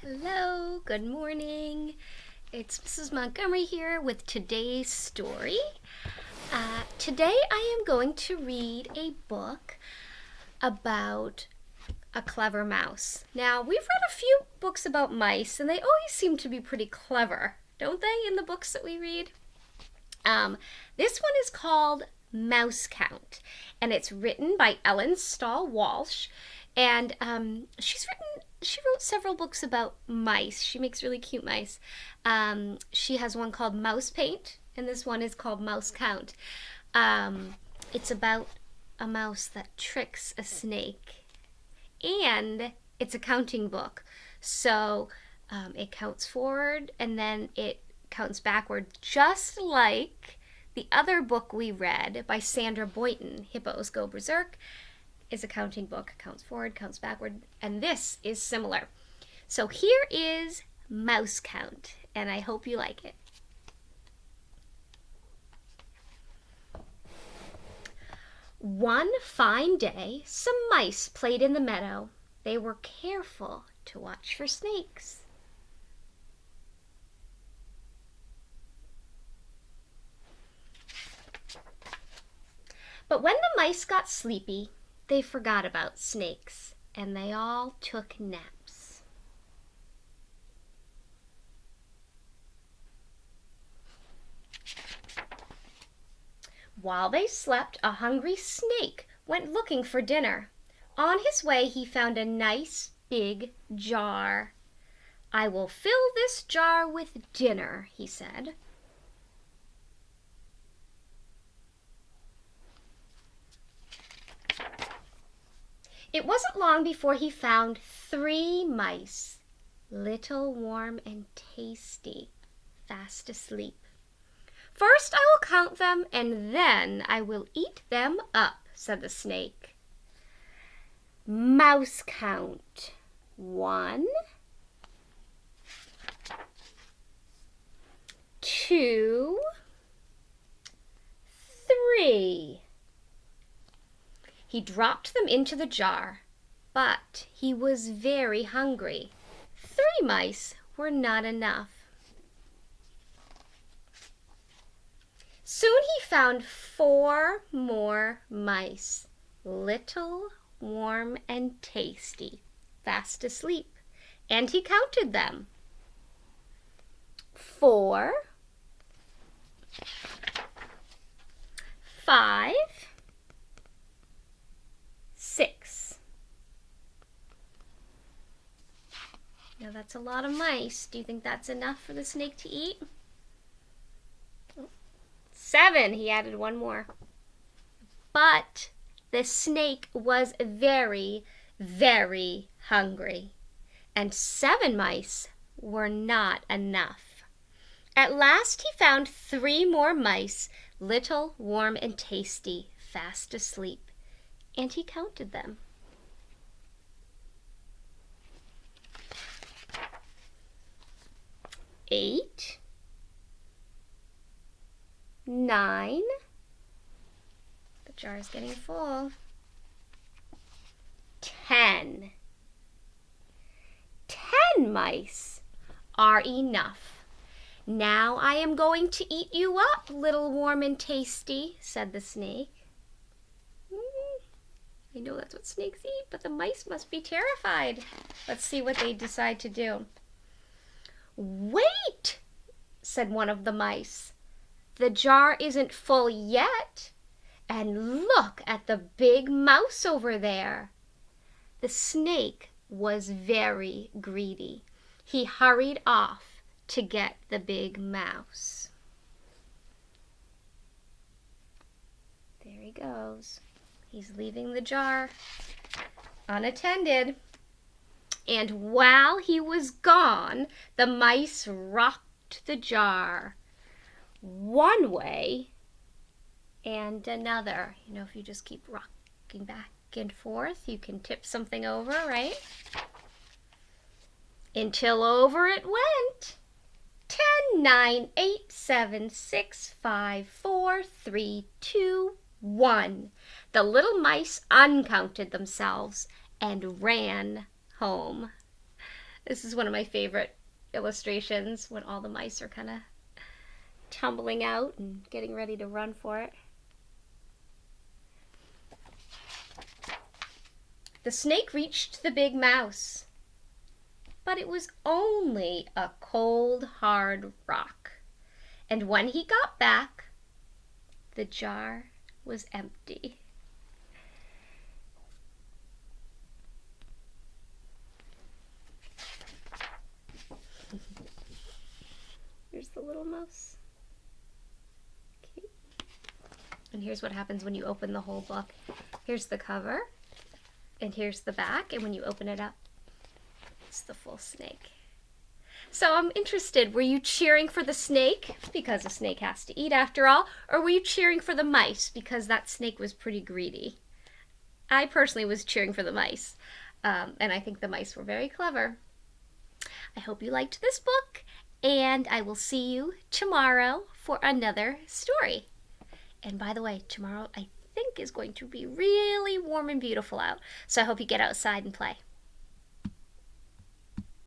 Hello, good morning. It's Mrs. Montgomery here with today's story. Today I am going to read a book about a clever mouse. Now, we've read a few books about mice, and they always seem to be pretty clever, don't they, in the books that we read? This one is called Mouse Count, and it's written by Stoll Walsh, and she wrote several books about mice. She makes really cute mice. She has one called Mouse Paint, and this one is called Mouse Count. It's about a mouse that tricks a snake, and it's a counting book. So it counts forward and then it counts backward, just like the other book we read by Sandra Boynton, Hippos Go Berserk, is a counting book. Counts forward, counts backward, and this is similar. So here is Mouse Count, and I hope you like it. One fine day, some mice played in the meadow. They were careful to watch for snakes. But when the mice got sleepy, they forgot about snakes, and they all took naps. While they slept, a hungry snake went looking for dinner. On his way, he found a nice big jar. "I will fill this jar with dinner," he said. It wasn't long before he found 3 mice, little, warm, and tasty, fast asleep. "First I will count them, and then I will eat them up," said the snake. Mouse count. 1, 2, 3. He dropped them into the jar, but he was very hungry. 3 mice were not enough. Soon he found 4 more mice, little, warm, and tasty, fast asleep, and he counted them. 4, 5, 6. Now that's a lot of mice. Do you think that's enough for the snake to eat? 7. He added 1 more. But the snake was very, very hungry, and 7 mice were not enough. At last he found 3 more mice, little, warm, and tasty, fast asleep, and he counted them. 8, 9. The jar is getting full. 10. 10 mice are enough. "Now I am going to eat you up, little, warm, and tasty," said the snake. I know that's what snakes eat, but the mice must be terrified. Let's see what they decide to do. "Wait," said one of the mice. "The jar isn't full yet. And look at the big mouse over there." The snake was very greedy. He hurried off to get the big mouse. There he goes. He's leaving the jar unattended. And while he was gone, the mice rocked the jar one way and another. You know, if you just keep rocking back and forth, you can tip something over, right? Until over it went. 10, 9, 8, 7, 6, 5, 4, 3, 2, 1. The little mice uncounted themselves and ran home. This is one of my favorite illustrations when all the mice are kind of tumbling out and getting ready to run for it. The snake reached the big mouse, but it was only a cold, hard rock. And when he got back, the jar was empty. Here's the little mouse. Okay. And here's what happens when you open the whole book. Here's the cover, and here's the back, and when you open it up, it's the full snake. So I'm interested, were you cheering for the snake, because a snake has to eat after all, or were you cheering for the mice, because that snake was pretty greedy? I personally was cheering for the mice, and I think the mice were very clever. I hope you liked this book, and I will see you tomorrow for another story. And by the way, tomorrow I think is going to be really warm and beautiful out, so I hope you get outside and play.